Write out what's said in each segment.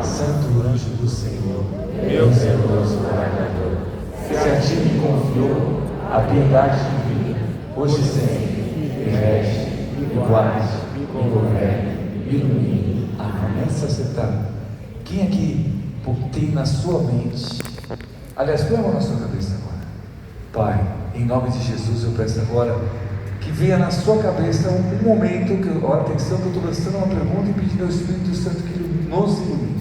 Santo anjo do Senhor, meu zeloso guardador, se a ti me confiou a piedade divina, hoje e sempre, me rege, me guarde, me governe, me ilumine. Amém. Começa a acertar. Quem aqui tem na sua mente, aliás, põe a mão na sua cabeça agora. Pai, em nome de Jesus, eu peço agora que venha na sua cabeça um momento, atenção, que eu estou lançando uma pergunta e pedindo ao Espírito Santo que Ele nos ilumine.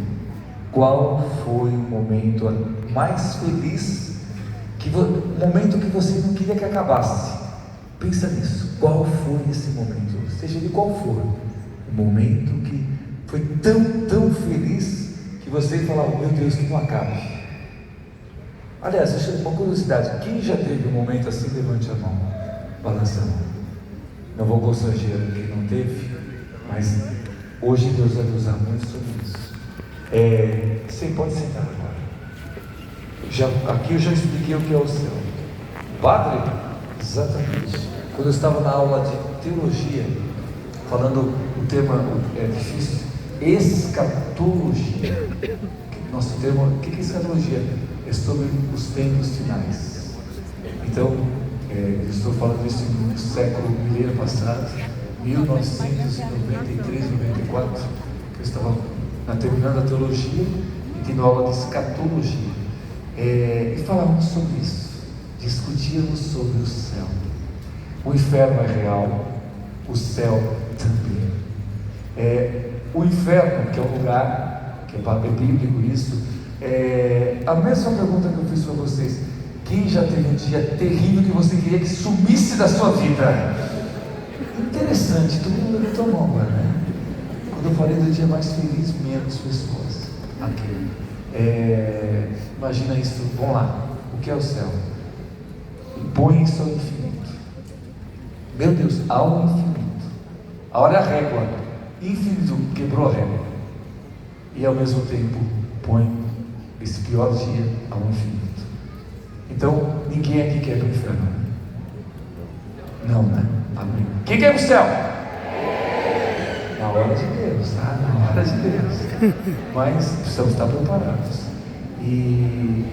Qual foi o momento mais feliz, o momento que você não queria que acabasse? Pensa nisso. Qual foi esse momento? Seja ele qual for, o momento que foi tão feliz que você falava, meu Deus, que não acabe. Aliás, deixa eu uma curiosidade, quem já teve um momento assim? Levante a mão, balançando. Não vou constranger quem não teve, mas hoje Deus vai usar muito sobre isso. Você pode sentar agora. Aqui eu já expliquei o que é o céu. Padre, exatamente. Quando eu estava na aula de teologia, falando o tema é difícil, escatologia. Nosso termo, o que é escatologia? É sobre os tempos finais. Então, eu estou falando isso no século milênio passado, 1993, 94, que eu estava terminando a teologia e tendo aula de escatologia. E falávamos sobre isso, discutíamos sobre o céu. O inferno é real, o céu também. O inferno, que é um lugar, que é bíblico isso, a mesma pergunta que eu fiz para vocês: quem já teve um dia terrível que você queria que sumisse da sua vida? Interessante, todo mundo levantou a mão agora, né? Quando eu falei do dia mais feliz, menos pessoas. Aquele. Imagina isso, vamos lá. O que é o céu? Põe isso ao infinito. Meu Deus, ao infinito. Olha a régua. Infinito quebrou a régua. E ao mesmo tempo põe esse pior dia ao infinito. Então, ninguém aqui quer ir para o inferno. Não, né? Amém. Quem quer ir para o céu? Na hora de Deus, tá? Na hora de Deus. Mas precisamos estar preparados. E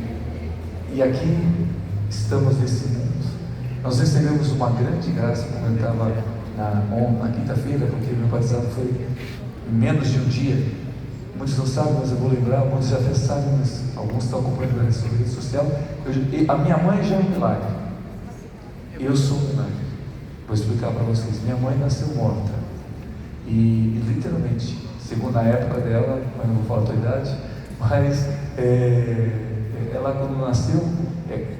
aqui estamos nesse mundo. Nós recebemos uma grande graça, como eu estava na quinta-feira, porque meu batizado foi em menos de um dia. Muitos não sabem, mas eu vou lembrar, muitos já até sabem, mas alguns estão acompanhando na sua rede social. A minha mãe já é um milagre. Eu sou um milagre. Vou explicar para vocês. Minha mãe nasceu morta. E literalmente, segundo a época dela, mas não vou falar a tua idade, mas ela quando nasceu,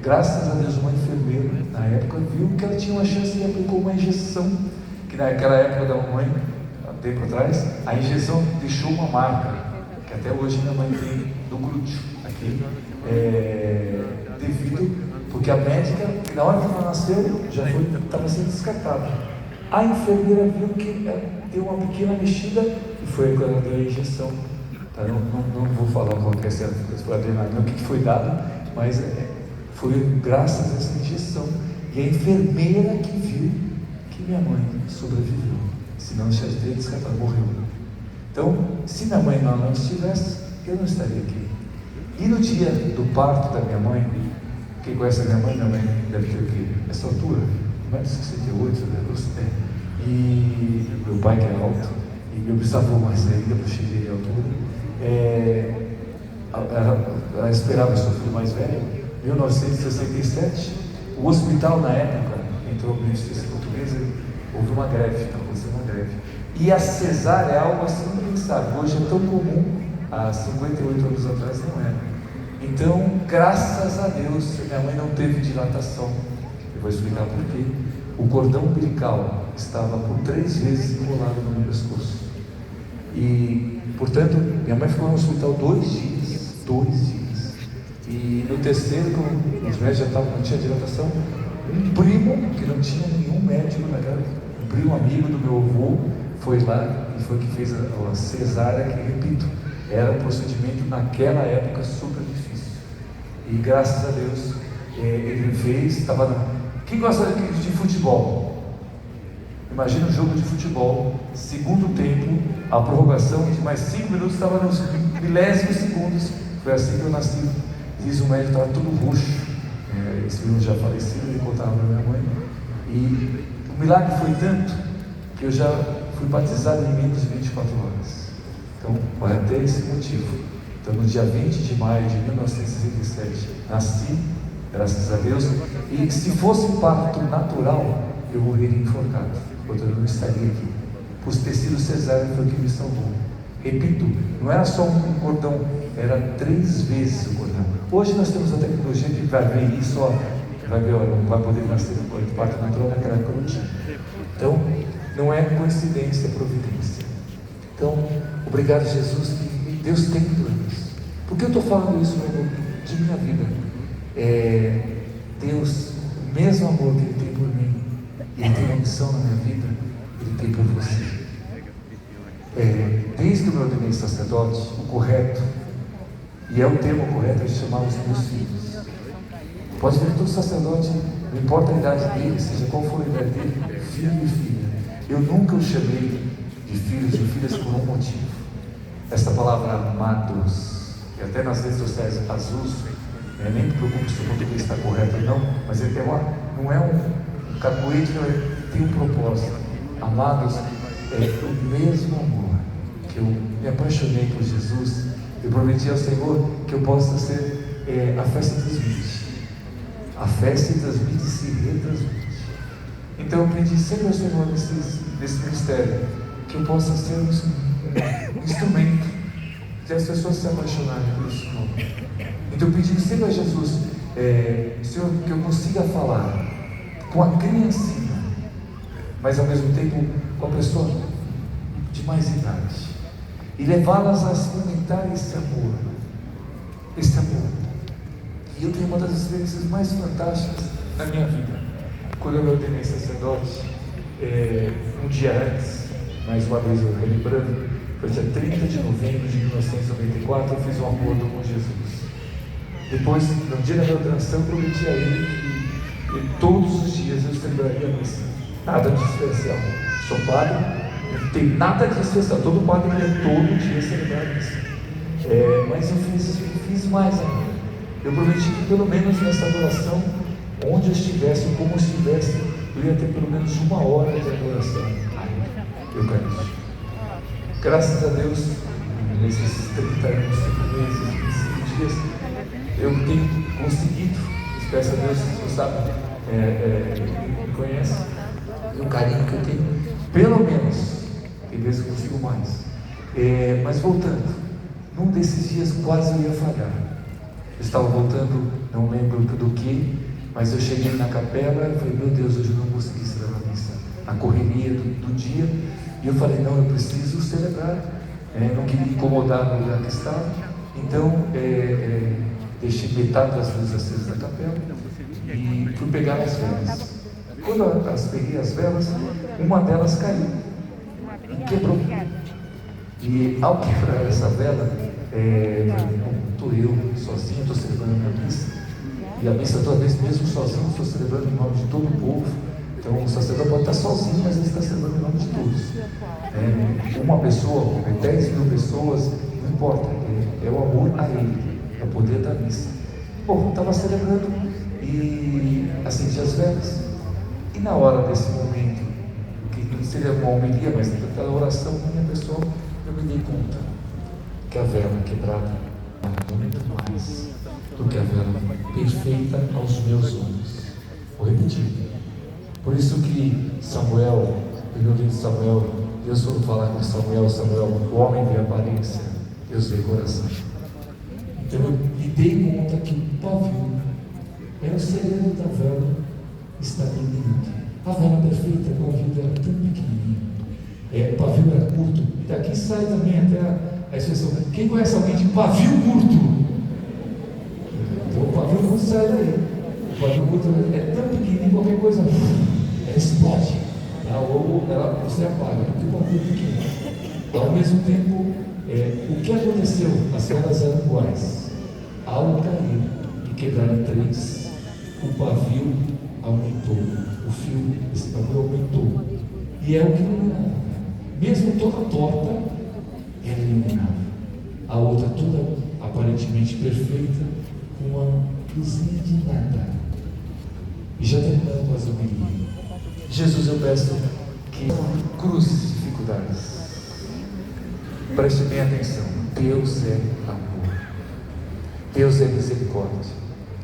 graças a Deus, uma enfermeira na época viu que ela tinha uma chance e aplicou uma injeção, que naquela época da mamãe, há tempo atrás, a injeção deixou uma marca, que até hoje minha mãe tem no glúteo, aqui, porque a médica, na hora que ela nasceu, estava sendo descartada. A enfermeira viu que deu uma pequena mexida e foi quando ela deu a injeção. Tá? Não vou falar qual que é essa adrenalina, o que foi dado, mas foi graças a essa injeção. E a enfermeira que viu que minha mãe sobreviveu, senão já teria descartado, morreu. Então, se minha mãe não estivesse, eu não estaria aqui. E no dia do parto da minha mãe, quem conhece a minha mãe deve ter o quê? Essa altura, 1,68 m, e meu pai que é alto, e meu bisavô mais ainda, eu cheguei de altura, ela esperava o seu filho mais velho. 1967, o hospital na época, entrou no Ministério Português, houve uma greve, estava acontecendo uma greve. E a cesárea é algo assim impensável, hoje é tão comum, há 58 anos atrás não era. Então, graças a Deus, minha mãe não teve dilatação. Eu vou explicar por quê. O cordão umbilical estava por 3 vezes enrolado no meu pescoço. E, portanto, minha mãe ficou no hospital 2 dias. 2 dias. E no terceiro, quando os médicos já não tinha dilatação, um primo, que não tinha nenhum médico naquela, um primo amigo do meu avô, foi lá e foi que fez a cesárea, que, repito, era um procedimento naquela época super difícil. E graças a Deus, ele fez, Quem gosta de futebol? Imagina um jogo de futebol, segundo tempo, a prorrogação de mais 5 minutos estava no milésimos de segundos, foi assim que eu nasci. Diz o médico, estava tudo roxo. Esse filho já falecido, ele contava para minha mãe. E o milagre foi tanto que eu já fui batizado em menos de 24 horas. Então, foi até esse motivo. Então, no dia 20 de maio de 1967, nasci, graças a Deus. E se fosse parto natural, eu morreria enforcado, porque eu não estaria aqui. Por ter sido cesárea foi o que me salvou. Repito, não era só um cordão, era 3 vezes o cordão. Hoje nós temos a tecnologia que vai ver isso, ó, vai ver, ó, não vai poder nascer de parto natural, naquela época não tinha. Então, não é coincidência, é providência. Então, obrigado, Jesus, que Deus tem planos. Por que eu estou falando isso de minha vida? Deus, o mesmo amor que Ele tem por mim, Ele tem uma missão na minha vida, Ele tem por você. Desde que eu me ordenei sacerdote, o correto, e é o termo correto, é chamar os meus filhos. Pode ver que todo sacerdote, não importa a idade dele, seja qual for a idade dele, filho e filha. Eu nunca o chamei de filhos e filhas por um motivo. Esta palavra amados, e até nas redes sociais as uso, nem me preocupo se o português está correto ou não, mas ele não é um cacoete, tem um propósito. Amados, é o mesmo amor que eu me apaixonei por Jesus. Eu prometi ao Senhor que eu possa ser a festa transmite. A festa se transmite, se retransmite. Então eu pedi sempre ao Senhor nesse ministério que eu possa ser um instrumento de as pessoas se apaixonarem por esse nome. Então eu pedi sempre a Jesus, Senhor, que eu consiga falar com a criancinha, mas ao mesmo tempo com a pessoa de mais idade, e levá-las a experimentar esse amor. E eu tenho uma das experiências mais fantásticas na minha vida. Quando eu me ordenei sacerdote, um dia antes, mais uma vez eu relembrando, foi dia 30 de novembro de 1994, eu fiz um acordo com Jesus. Depois, no dia da minha ordenação, eu prometi a Ele que todos os dias eu celebraria a missa. Nada de especial. Sou padre, não tem nada de especial. Todo padre quer todo dia celebrar a missa. Mas eu fiz mais ainda. Eu prometi que pelo menos nessa adoração, onde eu estivesse, como eu estivesse, eu ia ter pelo menos 1 hora de adoração eucarística. Graças a Deus, nesses 30 anos, 5 meses, 25 dias, eu tenho conseguido, peço a Deus, você sabe, me conhece, o carinho que eu tenho, pelo menos, tem vezes que eu consigo mais. Mas voltando, num desses dias quase eu ia falhar. Eu estava voltando, não lembro do que, mas eu cheguei na capela e falei, meu Deus, hoje eu não consegui celebrar a missa. A correria do dia, e eu falei, não, eu preciso celebrar. Não queria incomodar no lugar que estava, então deixei metade das luzes acesas da capela e fui pegar as velas. Quando eu peguei as velas, uma delas caiu e quebrou. E ao quebrar essa vela, estou eu sozinho, estou celebrando a minha missa. E a missa toda vez, mesmo sozinho, estou celebrando em nome de todo o povo. Então o sacerdote pode estar sozinho, mas ele está celebrando em nome de todos. Uma pessoa, 10 mil pessoas, não importa, é o amor a Ele, é o poder da missa. Bom, estava celebrando e acendi as velas. E na hora desse momento, que não seria uma homilia, mas naquela oração, minha pessoa, eu me dei conta que a vela quebrada era muito mais do que a vela perfeita aos meus olhos. Vou repetir. Por isso que Samuel, primeiro livro de Samuel, Deus foi falar com Samuel, o homem vê aparência, Deus vê coração. Então eu me dei conta que o pavio é o segredo da vela, está diminuindo. A vela perfeita, o pavio era tão pequenininho, o pavio era curto, e daqui sai também até a expressão, quem conhece alguém de pavio curto? Então o pavio curto sai daí. O pavio curto é tão pequenininho, qualquer coisa ela explode, ou você apaga, porque o pavio é pequeno. Ao mesmo tempo, o que aconteceu? As velas eram iguais. Ao cair e quebrar em 3, o pavio aumentou, esse pavio aumentou, e é o que iluminava. Mesmo toda torta, ela iluminava. a outra toda aparentemente perfeita, com uma luzinha de nada. E já terminando mais uma homilia. Jesus, eu peço que cruze dificuldades. Preste bem atenção. Deus é amor. Deus é misericórdia.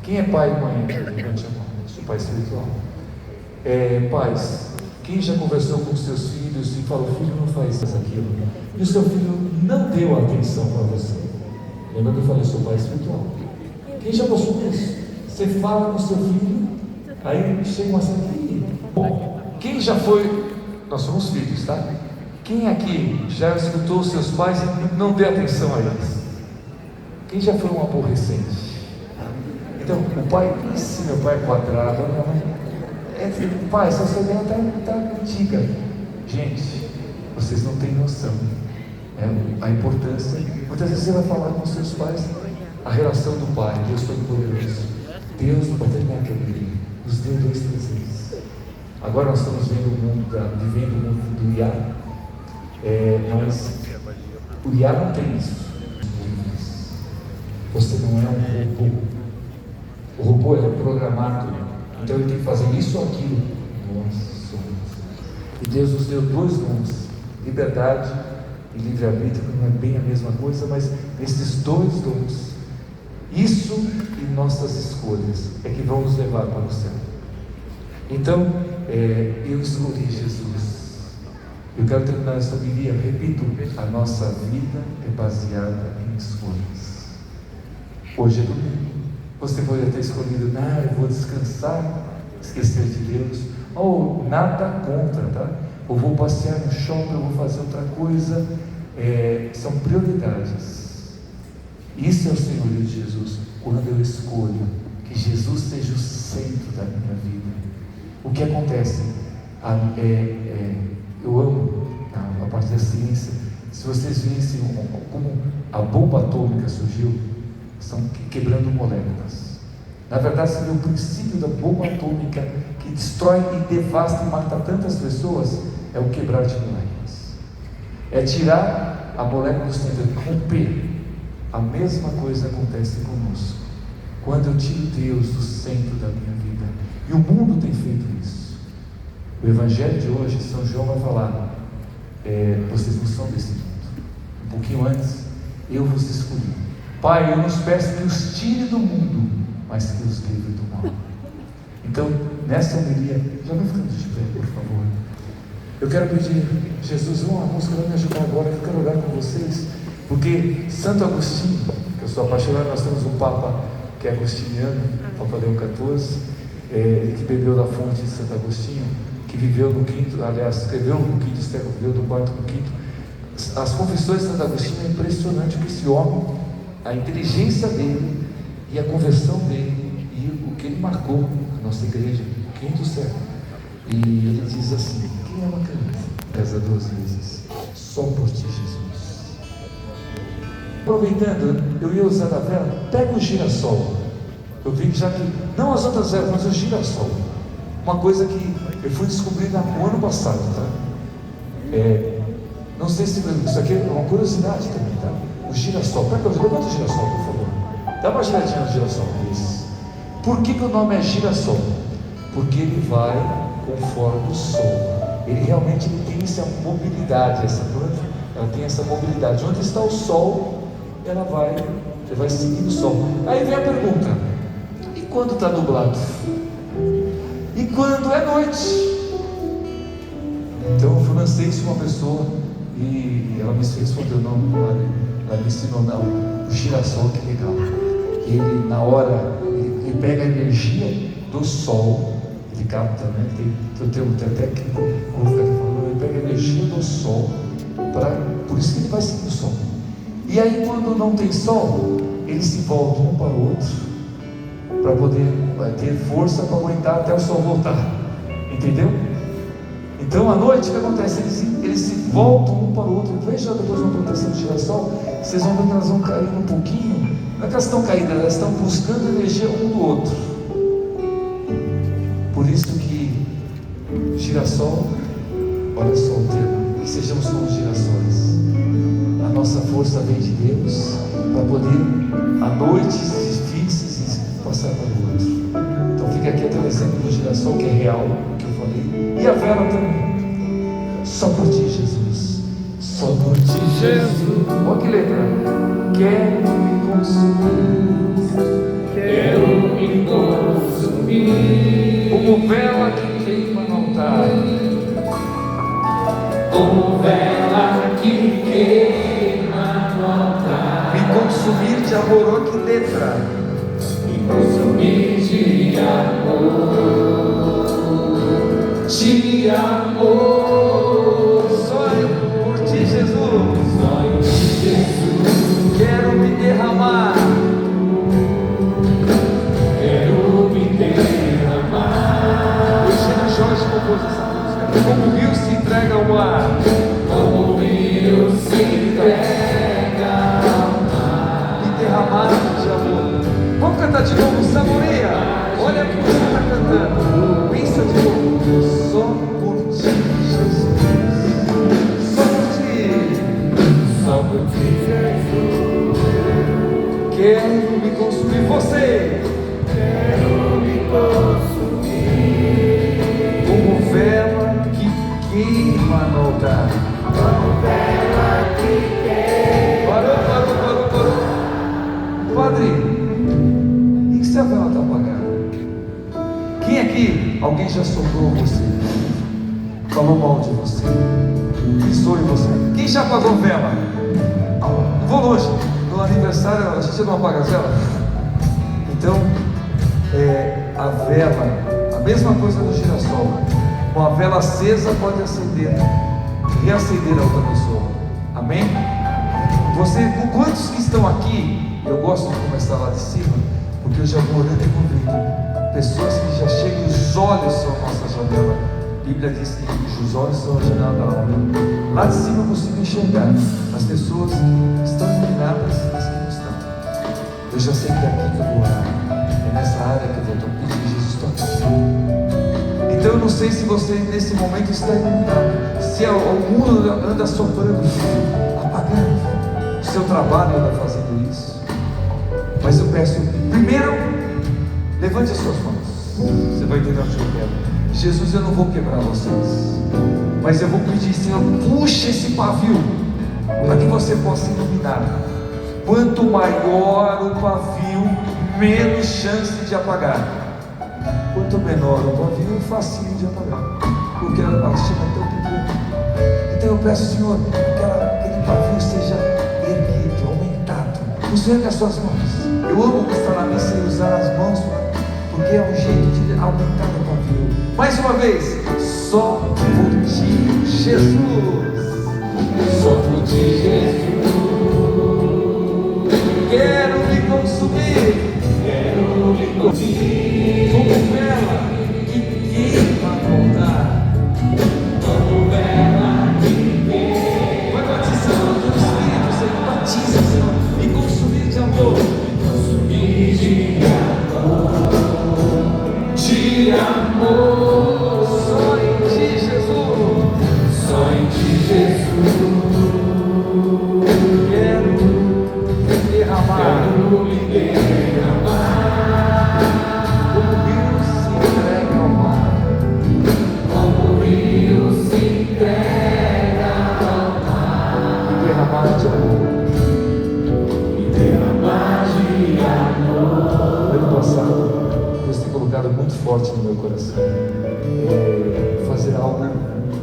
Quem é pai e mãe? Levante a mão. Sou pai espiritual. Pais, quem já conversou com seus filhos e falou: filho, não faz isso, aquilo, e o seu filho não deu atenção para você? Lembra que eu falei: sou pai espiritual. Quem já passou por isso? Você fala com seu filho, aí chega uma certa. Bom, quem já foi? Nós somos filhos, tá? Quem aqui já escutou seus pais e não deu atenção a eles? Quem já foi um aborrecente? Então, o pai, se meu pai é quadrado, minha mãe pai, essa sua ideia está antiga. Gente, vocês não têm noção, a importância. Muitas vezes você vai falar com seus pais a relação do pai. Deus Todo-Poderoso, Deus não vai terminar aquele, nos deu 2 presentes. Agora nós estamos vivendo o mundo do IA, mas o IA não tem isso. Você não é um robô. O robô é programado, então ele tem que fazer isso ou aquilo. Nós somos. E Deus nos deu 2 dons: liberdade e livre-arbítrio, que não é bem a mesma coisa, mas esses 2 dons, isso e nossas escolhas, é que vão nos levar para o céu. Então, eu escolhi Jesus. Eu quero terminar essa homilia, repito: a nossa vida é baseada em escolhas. Hoje é domingo. Você poderia ter escolhido: eu vou descansar, esquecer de Deus, ou nada contra, tá? Eu vou passear no shopping, eu vou fazer outra coisa. São prioridades. Isso é o senhorio de Jesus. Quando eu escolho que Jesus seja o centro da minha vida, o que acontece? Eu amo a parte da ciência. Se vocês vissem como a bomba atômica surgiu, estão quebrando moléculas. Na verdade, seria o princípio da bomba atômica que destrói e devasta e mata tantas pessoas. É o quebrar de moléculas, é tirar a molécula do centro, romper. A mesma coisa acontece conosco quando eu tiro Deus do centro da minha vida, e o mundo tem feito isso. O Evangelho de hoje, São João vai falar: vocês não são desse mundo. Um pouquinho antes: eu vos escolhi. Pai, eu nos peço que os tire do mundo, mas que os livre do mal. Então, nessa homilia, já vai ficando de pé, por favor. Eu quero pedir: Jesus, uma música vai me ajudar agora. Eu quero orar com vocês, porque Santo Agostinho, que eu sou apaixonado, nós temos um Papa que é agostiniano, Papa Leão XIV, ele que bebeu da fonte de Santo Agostinho, que viveu no escreveu no quinto século, viveu do quarto para o quinto. As confissões de Santo Agostinho é impressionante, que esse homem, a inteligência dele e a conversão dele e o que ele marcou a nossa igreja, o quinto século. E ele diz assim: quem ama criança reza 2 vezes, só por ti, Jesus. Aproveitando, eu ia usar a vela, pega o girassol. Eu vi que já que, não as outras velas, mas o girassol, uma coisa que eu fui descobrir no ano passado, tá? Não sei se isso aqui é uma curiosidade também, tá? O girassol, levanta o girassol, por favor. Dá uma giradinha no girassol. Isso. Por que o nome é girassol? Porque ele vai conforme o sol. Ele realmente tem essa mobilidade. Essa planta, ela tem essa mobilidade. Onde está o sol, você vai seguindo o sol. Aí vem a pergunta: e quando está nublado? E quando é noite? Então eu lancei isso uma pessoa e ela me respondeu: não, ela me ensinou: não, o girassol, que legal. Ele, na hora, ele pega a energia do sol, ele capta, né? Tem o termo técnico, vou ficar aqui falando, ele pega a energia do sol, por isso que ele vai seguir o sol. E aí, quando não tem sol, eles se voltam um para o outro, para poder ter força para aguentar até o sol voltar. Entendeu? Então, à noite, o que acontece? Eles se voltam um para o outro. Veja depois uma plantação de girassol, vocês vão ver que elas vão caindo um pouquinho. Não é que elas estão caídas, elas estão buscando energia um do outro. Por isso que girassol, olha só o termo, que sejamos como girassóis. À nossa força vem de Deus para poder, a noites difíceis, passar para o outro. Então fica aqui até o exemplo do girassol, que é real, o que eu falei, e a vela também. Só por ti, Jesus. Só por ti, Jesus. Olha que letra. Quero me consumir. Quero me consumir. Como vela que queima no altar. Como vela que queima no altar. Me consumir de amor. Olha que letra. Me consumir de amor. De amor. Sonho por ti, Jesus. Sonho por ti, Jesus. Quero me derramar. Quero me derramar. O Gino Jorge compôs essa música. Como o rio se entrega ao mar. Como o rio se entrega ao mar. Me derramar de amor. Vamos cantar de novo, saboreia. Olha o que você está cantando. Pensa de novo. Só por ti, Jesus. Só por ti. Só por ti, Jesus. Quero me consumir. Você. Quero me consumir. Como vela que queima no altar. Como vela que queima. Parou. Padre, e se a vela está apagada? Quem aqui, alguém já soprou você? Falou mal de você? Pensou em você? Quem já apagou vela? Não vou longe. No aniversário a gente não apaga a vela. Então, a vela, a mesma coisa do girassol. Uma vela acesa pode acender, reacender a outra pessoa. Amém? Quantos que estão aqui? Eu gosto de começar lá de cima, porque eu já vou olhando e vou vendo pessoas que já chegam, os olhos são a nossa janela. A Bíblia diz que os olhos são a janela da alma. Lá de cima eu consigo enxergar as pessoas que estão iluminadas e as que não estão. Eu já sei que é aqui que eu vou orar, é nessa área que eu vou pedir, Jesus, toque aqui. Então eu não sei se você nesse momento está iluminado, se o mundo anda soprando, apagando, o seu trabalho anda fazendo isso. Mas eu peço, primeiro, levante as suas mãos. Você vai entender o que eu quero. Jesus, eu não vou quebrar vocês, mas eu vou pedir, Senhor, puxa esse pavio, para que você possa iluminar. Quanto maior o pavio, menos chance de apagar. Quanto menor o pavio, facinho de apagar, porque ela chama tão pequeno. Então eu peço, Senhor, que aquele pavio seja erguido, aumentado. Você ergue as suas mãos. Eu amo estar na missa e usar as mãos, porque é um jeito de aumentar o pavio. Mais uma vez, só por ti, Jesus. Só por ti, Jesus. Quero me consumir. Quero me consumir. Como vela que queima no altar. Como vela que queima. Vai batizando do Espírito, Senhor. Batiza, Senhor. Me consumir de amor. De amor, só em ti, Jesus. Só em ti, Jesus. Quero me derramar. Como o rio se entrega ao mar. Como o rio se entrega ao mar. Me derramar de amor. Me derramar de amor. Ano passado, Deus tem colocado muito forte no meu coração fazer algo.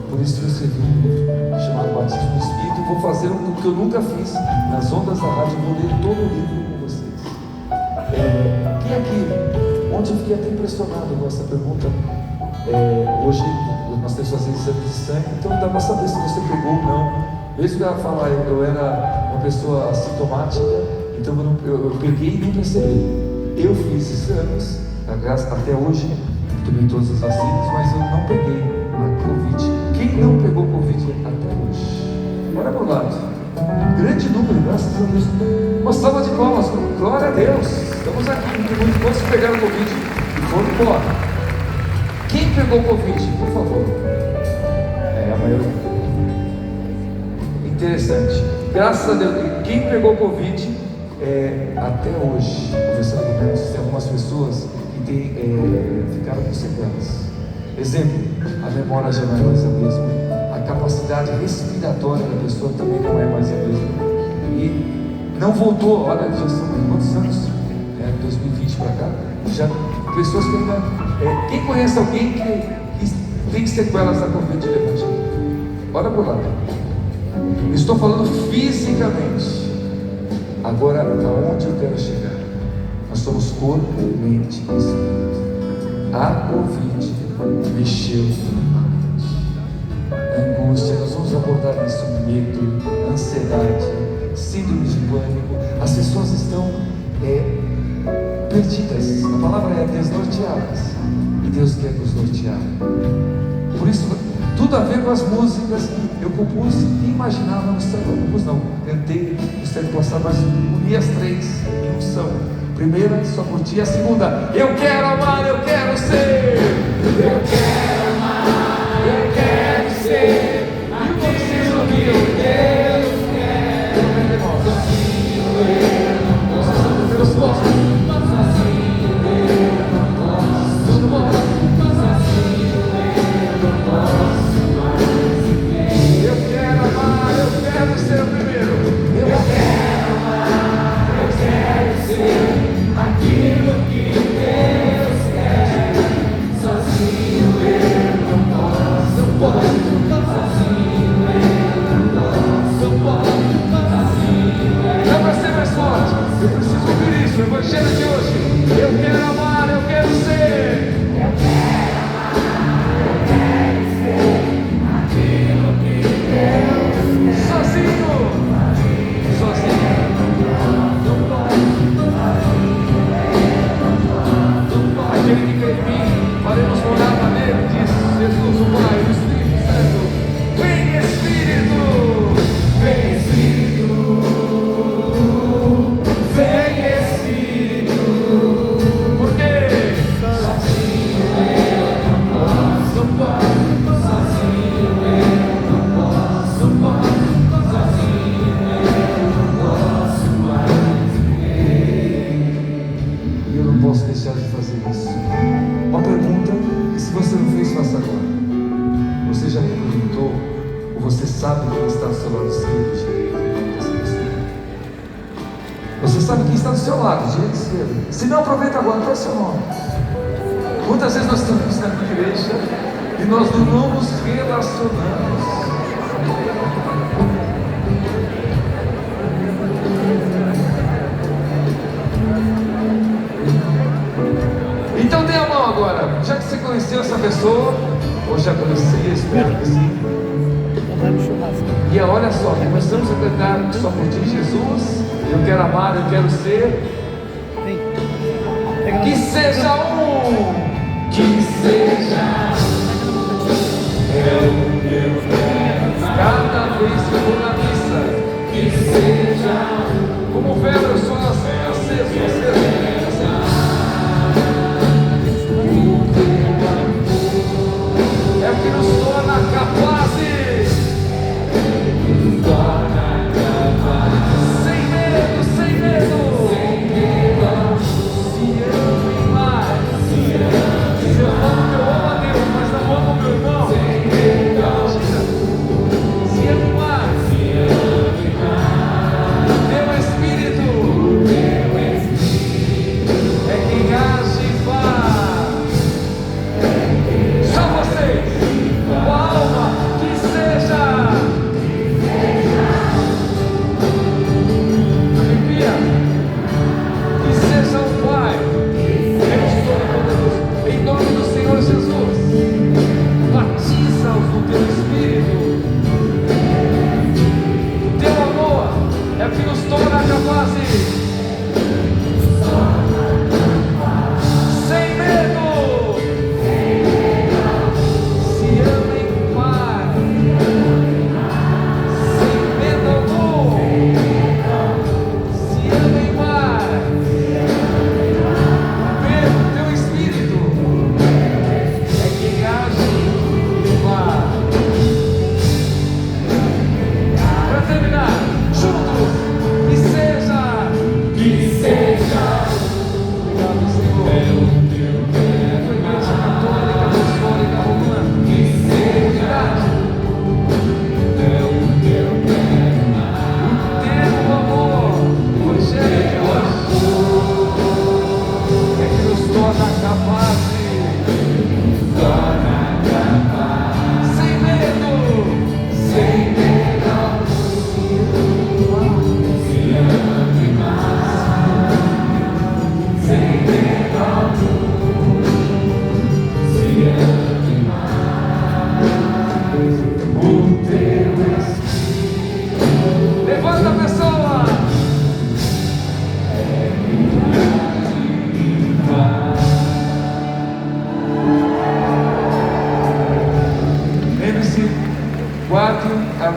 Por isso eu escrevi um livro chamado Batismo do Espírito, e vou fazer o que eu nunca fiz nas ondas da rádio. Vou ler todo o livro com vocês. Quem aqui, ontem eu fiquei até impressionado com essa pergunta. Hoje nós temos que fazer exame de sangue, então dá para saber se você pegou ou não. Mesmo que ela falar, eu era uma pessoa assintomática, então eu peguei e nem percebi. Eu fiz exames, até hoje, tomei todas as vacinas, mas eu não peguei a Covid. Quem não pegou Covid até hoje? Olha para o lado. Grande número, graças a Deus. Uma salva de palmas, glória a Deus. Estamos aqui, muitos quantos pegaram Covid e foram embora. Quem pegou Covid, por favor? A maioria. Interessante. Graças a Deus, quem pegou Covid, até hoje, conversando com médicos, tem algumas pessoas que ficaram com sequelas. Exemplo, a memória já não é mais a mesma, a capacidade respiratória da pessoa também não é mais a mesma, e não voltou. Olha, já são quantos anos? 2020 para cá, já pessoas que ainda. Quem conhece alguém que tem sequelas da Covid? Levante. Olha por lá. Estou falando fisicamente. Agora, aonde eu quero chegar? Nós somos corpo, mente e espírito. A Covid mexeu na mente, angústia. Nós vamos abordar isso: medo, ansiedade, síndrome de pânico. As pessoas estão perdidas. A palavra é desnorteadas, e Deus quer nos nortear. Por isso, tudo a ver com as músicas. Eu compus e imaginava tentei no século passado, mas uni as três em unção. Primeira, só curti. A segunda, eu quero amar, eu quero ser. Eu quero amar, eu quero ser. E o que vocês ouviram? Deus quer. Sozinho eu não posso. Vocês estão sozinho eu não posso. Tudo bom? Sozinho eu não posso mais viver. Eu quero amar, eu quero ser o primeiro. Eu quero amar, eu quero ser aquilo que Deus quer. Sozinho eu não posso. Sozinho eu não posso. Dá para ser mais forte. Eu preciso ouvir isso. O evangelho de hoje. Eu quero amar, eu quero ser. Eu quero amar, eu quero ser aquilo que Deus quer. Sozinho. Aquele que crê em mim, faremos morada nele, diz Jesus, o Pai, o Espírito Santo. Vem Espírito, vem Espírito, vem Espírito. Por quê? Sozinho eu não posso, sozinho eu não posso, sozinho eu não posso mais viver. E eu não posso deixar de fazer isso. Uma pergunta que, se você não fez, faça agora. Você já perguntou, ou você sabe quem está do seu lado esquerdo, direito, em nome dessa pessoa? Você sabe quem está do seu lado, direito e esquerdo? Se não, aproveita agora, qual é o seu nome? Muitas vezes nós estamos na igreja e nós não nos relacionamos. Então dê a mão agora. Já que você conheceu essa pessoa, ou já conhecia, espero que sim. E olha só, começamos a cantar só por ti, Jesus. Eu quero amar, eu quero ser. Que seja que seja eu quero. Cada vez que eu vou na missa, que seja como vela, eu sou aceso. É o que nos torna capazes. Sem medo. Se ame mais. Se eu falo que eu amo a Deus, mas não amo o meu irmão, se ame mais. Teu Espírito.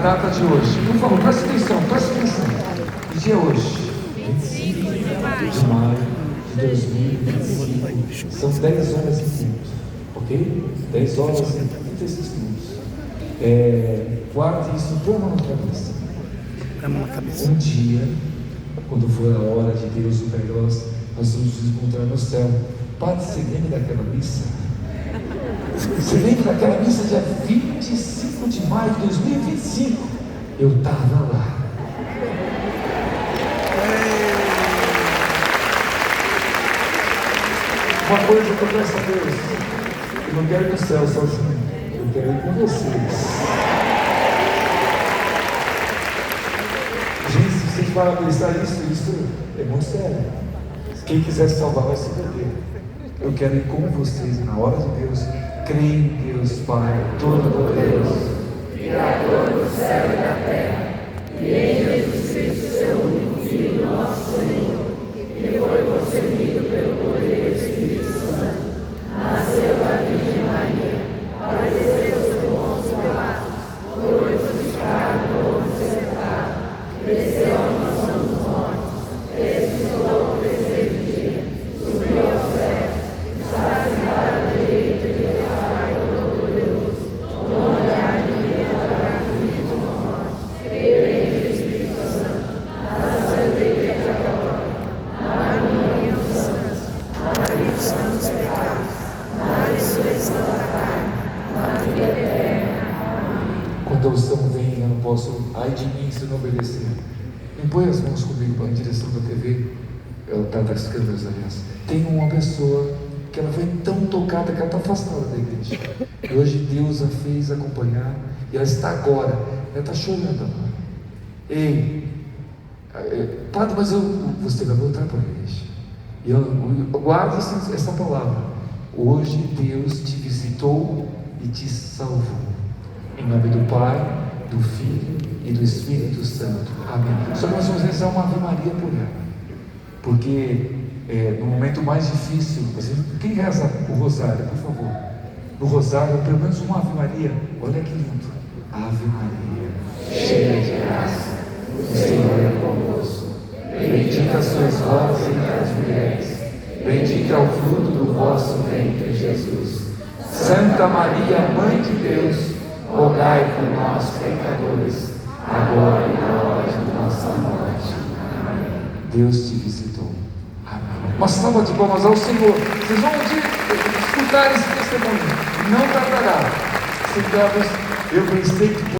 data de hoje. Por favor, presta atenção, presta atenção. Que dia é hoje? 25 de maio de 2025. São 10 horas e 30, ok? 10 horas e 36 minutos. Guarde isso, põe a mão na cabeça. Um dia, quando for a hora de Deus, o melhor, nós vamos nos encontrar no céu. Padre, você lembra daquela missa? Você lembra daquela missa dia 25 de maio de 2025? Eu estava lá. Uma coisa que eu peço a Deus: eu não quero ir no céu sozinho, eu quero ir com vocês. Gente, se vocês param para pensar isso é muito sério. Quem quiser se salvar vai se perder. Eu quero ir com vocês na hora de Deus. Creio em Deus, Pai Todo-Poderoso, Criador do céu e da terra, e em Jesus Cristo, seu único Filho, nosso Senhor, que foi concebido pelo poder do Espírito Santo, nasceu da Virgem Maria, padeceu sob Pôncio Pilatos, foi crucificado por sepultado, desceu à mansão dos mortos, ressuscitou ao terceiro dia, subiu ao céu, está sentado à direita de Deus Pai Todo-Poderoso, onde há de vir julgar vivos e mortos. Creio em Espírito Santo, na Santa Igreja Católica, na comunhão dos santos, na remissão dos pecados, na ressurreição da carne, na vida eterna. Quando eu estou bem, eu não posso, ai de mim, se não obedecer. Põe as mãos comigo para a direção da TV, das câmeras, aliás. Tem uma pessoa que ela foi tão tocada que ela está afastada da igreja. E hoje Deus a fez acompanhar, e ela está agora, ela está chorando agora. Ei, Padre, mas você vai voltar para a igreja. E eu guarde essa palavra. Hoje Deus te visitou e te salvou. Em nome do Pai, do Filho e do Espírito Santo. Amém. Só nós vamos rezar uma Ave Maria por ela, porque no momento mais difícil, quem reza o rosário, por favor? No rosário, pelo menos uma Ave Maria. Olha que lindo. Ave Maria, cheia de graça, o Senhor é convosco. Bendita sois vós entre as mulheres, bendito é o fruto do vosso ventre, Jesus. Santa Maria, Mãe de Deus, rogai por nós, pecadores, agora e na hora de nossa morte. Amém. Deus te visitou. Amém. Uma salva de palmas ao Senhor. Vocês vão escutar esse testemunho. Não tardará. Sentamos, eu pensei que